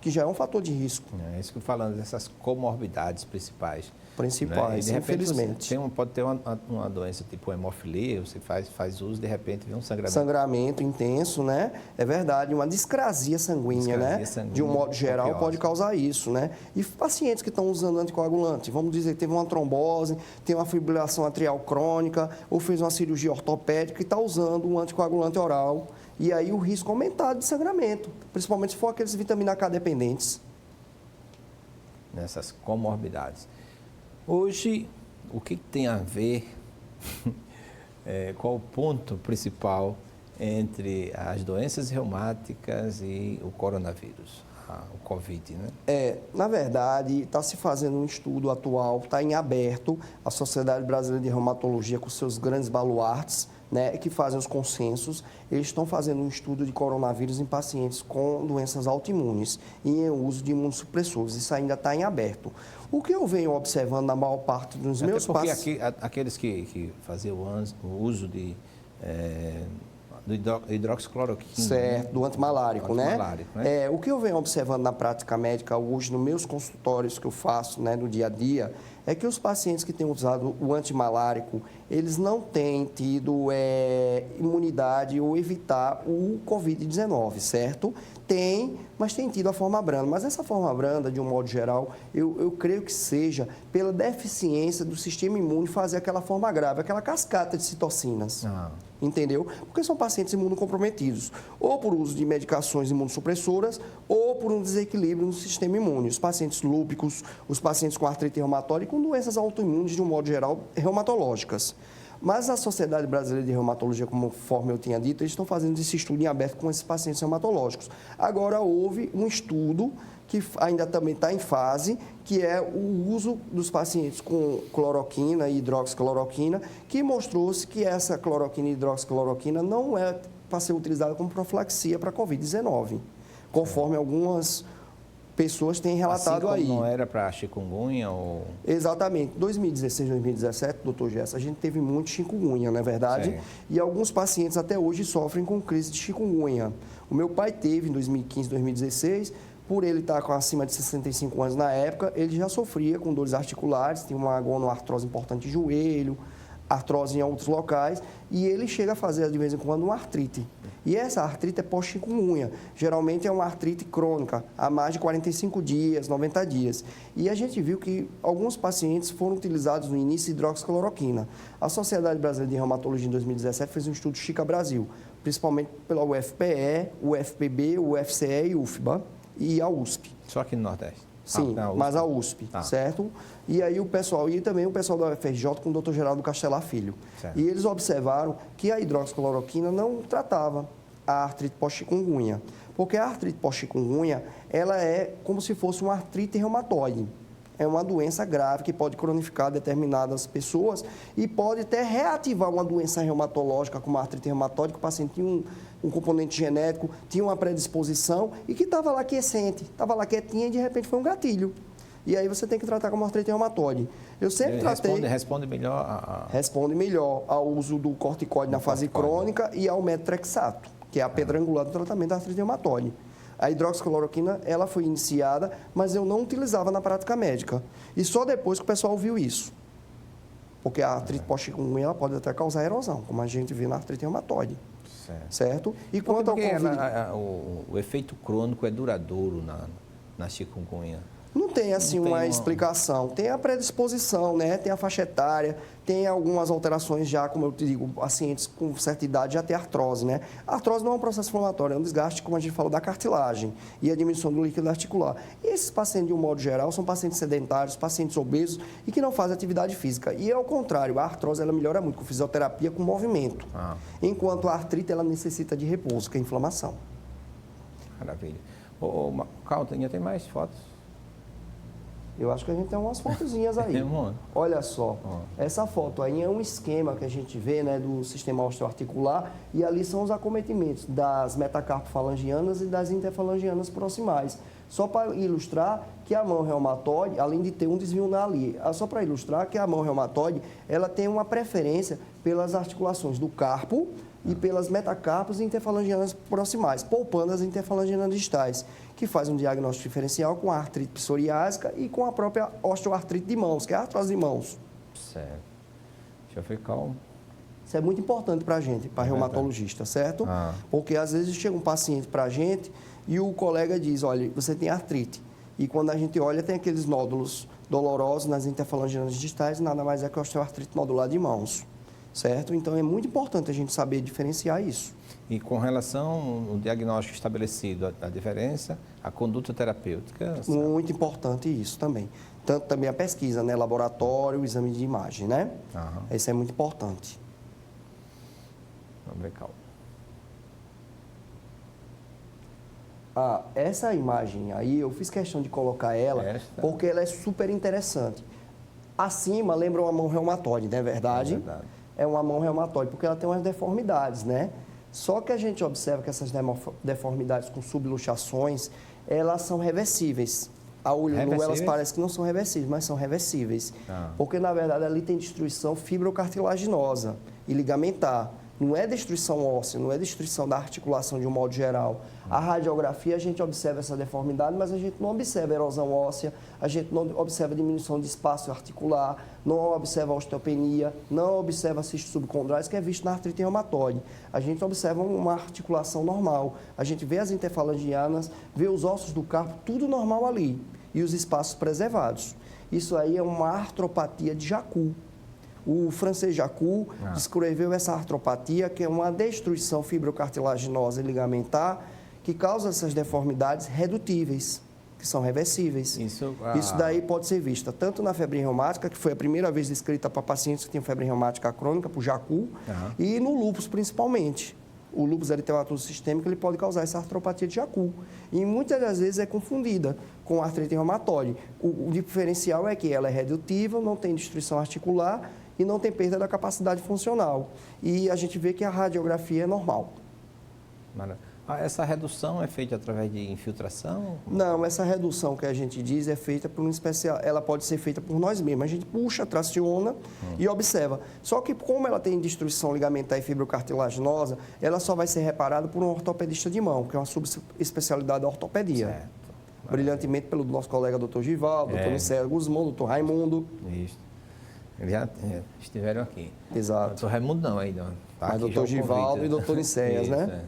que já é um fator de risco. É isso que eu estou falando, dessas comorbidades principais. Principais, né? Infelizmente. Pode ter uma doença tipo hemofilia, você faz uso, de repente vem um sangramento. Sangramento intenso, né? É verdade, uma discrasia sanguínea, né? De um modo geral, pode causar isso, né? E pacientes que estão usando anticoagulante, vamos dizer que teve uma trombose, tem uma fibrilação atrial crônica, ou fez uma cirurgia ortopédica e está usando um anticoagulante oral. E aí o risco aumentado de sangramento, principalmente se for aqueles vitamina K dependentes. Nessas comorbidades. Hoje, o que tem a ver, qual o ponto principal entre as doenças reumáticas e o coronavírus, o Covid, né? Na verdade, está se fazendo um estudo atual, está em aberto, a Sociedade Brasileira de Reumatologia, com seus grandes baluartes, né, que fazem os consensos, eles estão fazendo um estudo de coronavírus em pacientes com doenças autoimunes e em uso de imunossupressores. Isso ainda está em aberto. O que eu venho observando na maior parte dos meus pacientes... Porque aqueles que faziam o uso do hidroxicloroquina. Certo, né? do antimalárico, né? né? O que eu venho observando na prática médica hoje, nos meus consultórios que eu faço, né, no dia a dia, é que os pacientes que têm usado o antimalárico, eles não têm tido imunidade ou evitar o Covid-19, certo? Tem, mas tem tido a forma branda. Mas essa forma branda, de um modo geral, eu creio que seja pela deficiência do sistema imune fazer aquela forma grave, aquela cascata de citocinas. Entendeu? Porque são pacientes imunocomprometidos, ou por uso de medicações imunossupressoras, ou por um desequilíbrio no sistema imune. Os pacientes lúpicos, os pacientes com artrite reumatoide e com doenças autoimunes, de um modo geral, reumatológicas. Mas a Sociedade Brasileira de Reumatologia, conforme eu tinha dito, eles estão fazendo esse estudo em aberto com esses pacientes reumatológicos. Agora, houve um estudo que ainda também está em fase, que é o uso dos pacientes com cloroquina e hidroxicloroquina, que mostrou-se que essa cloroquina e hidroxicloroquina não é para ser utilizada como profilaxia para a Covid-19, conforme algumas pessoas têm relatado assim aí. Não era para chikungunya ou... Exatamente. 2016, 2017, doutor Gerson, a gente teve muito chikungunya, não é verdade? Sim. E alguns pacientes até hoje sofrem com crise de chikungunya. O meu pai teve em 2015, 2016, por ele estar com acima de 65 anos na época, ele já sofria com dores articulares, tinha uma gonoartrose importante de joelho, artrose em outros locais, e ele chega a fazer de vez em quando uma artrite. E essa artrite é pós-chikungunya. Geralmente é uma artrite crônica, há mais de 45 dias, 90 dias. E a gente viu que alguns pacientes foram utilizados no início de hidroxicloroquina. A Sociedade Brasileira de Reumatologia, em 2017, fez um estudo Chica Brasil, principalmente pela UFPE, UFPB, UFCE e UFBA e a USP. Só aqui no Nordeste? Sim, mas a USP, certo? E aí também o pessoal da UFRJ com o Dr. Geraldo Castelar Filho. Certo. E eles observaram que a hidroxicloroquina não tratava a artrite pós-chikungunya, porque a artrite pós-chikungunya, ela é como se fosse uma artrite reumatoide. É uma doença grave que pode cronificar determinadas pessoas e pode até reativar uma doença reumatológica, como a artrite reumatoide, que o paciente tinha um componente genético, tinha uma predisposição e que estava lá quiescente, estava lá quietinha e de repente foi um gatilho. E aí você tem que tratar como artrite reumatoide. Eu sempre tratei... Responde melhor Responde melhor ao uso do corticoide na fase crônica e ao metrexato, que é a pedra angular do tratamento da artrite reumatoide. A hidroxicloroquina, ela foi iniciada, mas eu não utilizava na prática médica. E só depois que o pessoal viu isso. Porque a artrite pós-chikungunya, ela pode até causar erosão, como a gente vê na artrite reumatoide. Certo? E quanto ao Covid... o efeito crônico é duradouro na chikungunya. Não tem, assim, uma explicação. Tem a predisposição, né? Tem a faixa etária, tem algumas alterações já, como eu te digo, pacientes com certa idade já tem artrose, né? A artrose não é um processo inflamatório, é um desgaste, como a gente falou, da cartilagem e a diminuição do líquido articular. E esses pacientes, de um modo geral, são pacientes sedentários, pacientes obesos e que não fazem atividade física. E, ao contrário, a artrose, ela melhora muito com fisioterapia, com movimento. Enquanto a artrite, ela necessita de repouso, que é inflamação. Maravilha. Calton, tem mais fotos? Eu acho que a gente tem umas fotozinhas aí. Olha só, essa foto aí é um esquema que a gente vê, né, do sistema osteoarticular, e ali são os acometimentos das metacarpofalangianas e das interfalangianas proximais. Só para ilustrar que a mão reumatoide, além de ter um desvio na ali, só para ilustrar que a mão reumatoide, ela tem uma preferência pelas articulações do carpo e pelas metacarpos e interfalangianas proximais, poupando as interfalangianas distais, que faz um diagnóstico diferencial com a artrite psoriásica e com a própria osteoartrite de mãos, que é a artrose de mãos. Certo. Deixa eu ver calmo. Isso é muito importante para a gente, para reumatologista, certo? Porque às vezes chega um paciente para a gente e o colega diz, olha, você tem artrite. E quando a gente olha, tem aqueles nódulos dolorosos nas interfalangianas distais, nada mais é que a osteoartrite nodular de mãos. Certo? Então, é muito importante a gente saber diferenciar isso. E com relação ao diagnóstico estabelecido, a diferença, a conduta terapêutica? Muito importante isso também. Tanto também a pesquisa, né? Laboratório, o exame de imagem, né? Isso é muito importante. Vamos ver, calma. Essa imagem aí, eu fiz questão de colocar ela, porque ela é super interessante. Acima lembra uma mão reumatoide, não é verdade? É verdade. É uma mão reumatoide, porque ela tem umas deformidades, né? Só que a gente observa que essas deformidades com subluxações, elas são reversíveis. A olho nu, elas parecem que não são reversíveis, mas são reversíveis. Porque, na verdade, ali tem destruição fibrocartilaginosa e ligamentar. Não é destruição óssea, não é destruição da articulação de um modo geral. A radiografia, a gente observa essa deformidade, mas a gente não observa erosão óssea, a gente não observa diminuição de espaço articular, não observa osteopenia, não observa cistos subcondrais, que é visto na artrite reumatoide. A gente observa uma articulação normal. A gente vê as interfalangianas, vê os ossos do carpo, tudo normal ali. E os espaços preservados. Isso aí é uma artropatia de Jacques. O francês Jacques descreveu essa artropatia, que é uma destruição fibrocartilaginosa e ligamentar, que causa essas deformidades redutíveis, que são reversíveis. Isso daí pode ser vista tanto na febre reumática, que foi a primeira vez descrita para pacientes que tinham febre reumática crônica, por Jacques, e no lúpus principalmente. O lúpus eritematoso sistêmico, ele pode causar essa artropatia de Jacques. E muitas das vezes é confundida com artrite reumatoide. O diferencial é que ela é redutível, não tem destruição articular e não tem perda da capacidade funcional. E a gente vê que a radiografia é normal. Essa redução é feita através de infiltração? Não, essa redução que a gente diz é feita por um especial, ela pode ser feita por nós mesmos. A gente puxa, traciona e observa. Só que como ela tem destruição ligamentar e fibrocartilaginosa, ela só vai ser reparada por um ortopedista de mão, que é uma subespecialidade da ortopedia. Certo. Brilhantemente pelo nosso colega Dr. Givaldo, Dr. Nicélio Guzmão, Dr. Raimundo. Isso. Eles já estiveram aqui. Exato. Dr. Raimundo não ainda. Tá, mas Dr. Givaldo e Dr. Nicéias, né?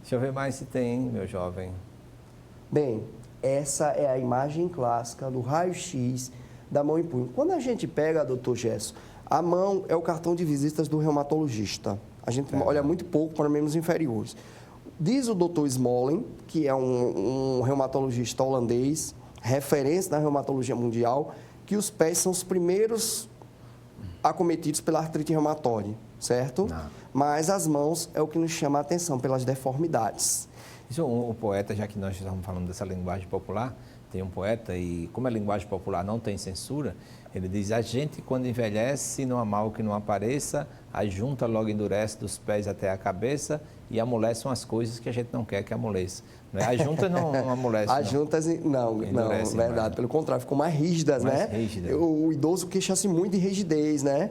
Deixa eu ver mais se tem, meu jovem. Bem, essa é a imagem clássica do raio-x da mão em punho. Quando a gente pega, doutor Gesso, a mão é o cartão de visitas do reumatologista. A gente olha muito pouco para membros inferiores. Diz o doutor Smolen, que é um reumatologista holandês, referência na reumatologia mundial, que os pés são os primeiros acometidos pela artrite reumatoide, certo? Mas as mãos é o que nos chama a atenção pelas deformidades. Isso, o poeta, já que nós estamos falando dessa linguagem popular, tem um poeta e como a linguagem popular não tem censura, ele diz: a gente quando envelhece não há mal que não apareça, a junta logo endurece dos pés até a cabeça e amolecem as coisas que a gente não quer que amoleça. A junta não amolece. As juntas não, verdade. Mais. Pelo contrário, ficam mais rígidas, né? Rígida. O idoso queixa-se muito de rigidez, né?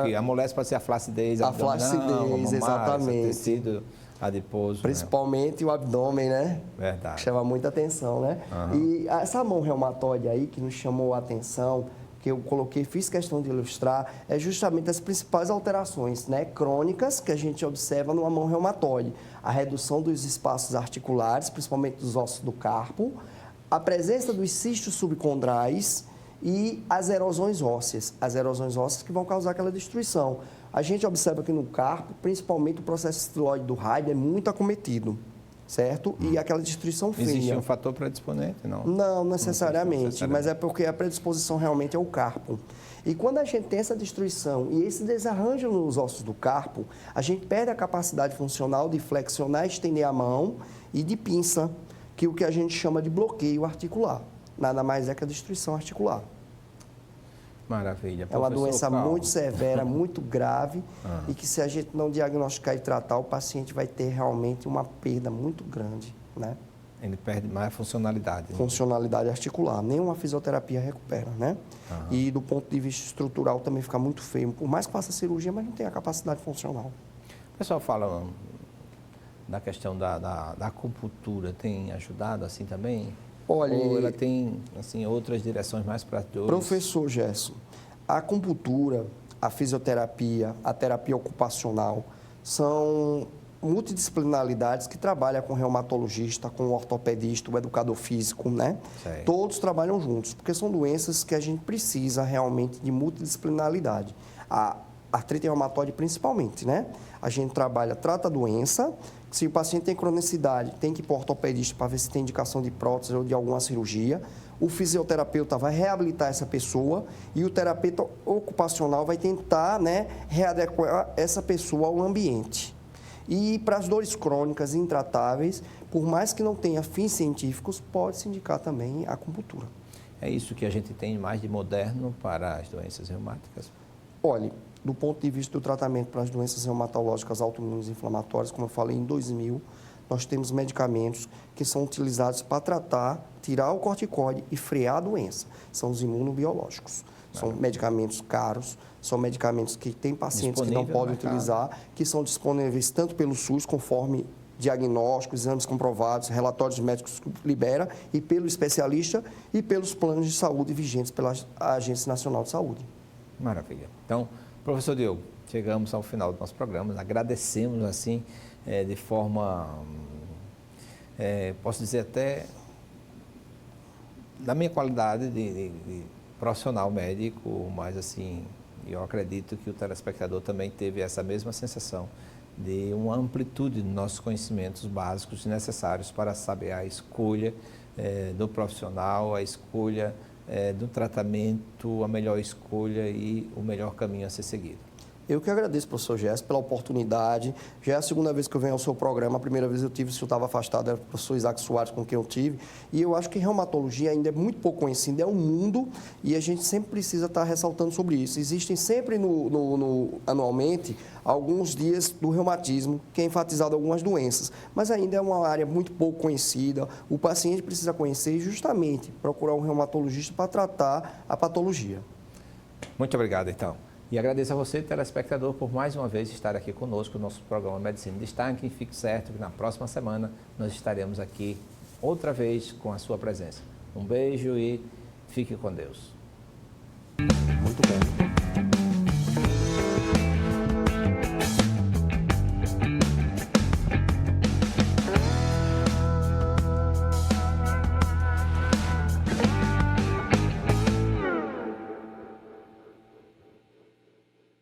O que amolece pode ser a flacidez. A flacidez, exatamente. O tecido adiposo. Principalmente o abdômen, né? Verdade. Chama muita atenção, né? E essa mão reumatoide aí que nos chamou a atenção, que eu coloquei, fiz questão de ilustrar, é justamente as principais alterações, né, crônicas que a gente observa numa mão reumatoide. A redução dos espaços articulares, principalmente dos ossos do carpo, a presença dos cistos subcondrais e as erosões ósseas. As erosões ósseas que vão causar aquela destruição. A gente observa que no carpo, principalmente o processo estiloide do Hyde é muito acometido, certo? E aquela destruição fina. Existe um fator predisponente, não? Não necessariamente, mas é porque a predisposição realmente é o carpo. E quando a gente tem essa destruição e esse desarranjo nos ossos do carpo, a gente perde a capacidade funcional de flexionar, estender a mão e de pinça, que é o que a gente chama de bloqueio articular. Nada mais é que a destruição articular. Maravilha. É uma doença Paulo, muito severa, muito grave e que se a gente não diagnosticar e tratar, o paciente vai ter realmente uma perda muito grande, né? Ele perde mais funcionalidade. Né? Funcionalidade articular. Nenhuma fisioterapia recupera, né? E do ponto de vista estrutural também fica muito feio. Por mais que faça cirurgia, mas não tem a capacidade funcional. O pessoal fala da questão da acupuntura, tem ajudado assim também? Olha, ou ela tem assim, outras direções mais para dores? Professor Gerson, a acupuntura, a fisioterapia, a terapia ocupacional são multidisciplinaridades que trabalham com o reumatologista, com o ortopedista, o educador físico, né? Sei. Todos trabalham juntos, porque são doenças que a gente precisa realmente de multidisciplinaridade. A artrite reumatoide principalmente, né? A gente trata a doença. Se o paciente tem cronicidade, tem que ir para o ortopedista para ver se tem indicação de prótese ou de alguma cirurgia. O fisioterapeuta vai reabilitar essa pessoa e o terapeuta ocupacional vai tentar, né, readequar essa pessoa ao ambiente. E para as dores crônicas intratáveis, por mais que não tenha fins científicos, pode-se indicar também a acupuntura. É isso que a gente tem mais de moderno para as doenças reumáticas? Olhe, do ponto de vista do tratamento para as doenças reumatológicas autoimunes inflamatórias, como eu falei, em 2000, nós temos medicamentos que são utilizados para tratar, tirar o corticoide e frear a doença. São os imunobiológicos. São medicamentos caros, são medicamentos que tem pacientes que não podem utilizar, que são disponíveis tanto pelo SUS, conforme diagnósticos, exames comprovados, relatórios médicos que libera, e pelo especialista e pelos planos de saúde vigentes pela Agência Nacional de Saúde. Maravilha. Então, professor Diogo, chegamos ao final do nosso programa. Agradecemos, assim, de forma, posso dizer até, da minha qualidade de profissional médico, mas, assim, eu acredito que o telespectador também teve essa mesma sensação de uma amplitude dos nossos conhecimentos básicos necessários para saber a escolha do profissional, a escolha do tratamento, a melhor escolha e o melhor caminho a ser seguido. Eu que agradeço, professor Gerson, pela oportunidade. Já é a segunda vez que eu venho ao seu programa. A primeira vez eu tive, se eu estava afastado, era o professor Isaac Soares, com quem eu tive. E eu acho que reumatologia ainda é muito pouco conhecida, é um mundo, e a gente sempre precisa estar ressaltando sobre isso. Existem sempre, anualmente, alguns dias do reumatismo, que é enfatizado algumas doenças, mas ainda é uma área muito pouco conhecida. O paciente precisa conhecer e, justamente, procurar um reumatologista para tratar a patologia. Muito obrigado, então. E agradeço a você, telespectador, por mais uma vez estar aqui conosco no nosso programa Medicina em Destaque. E fique certo que na próxima semana nós estaremos aqui outra vez com a sua presença. Um beijo e fique com Deus. Muito bem.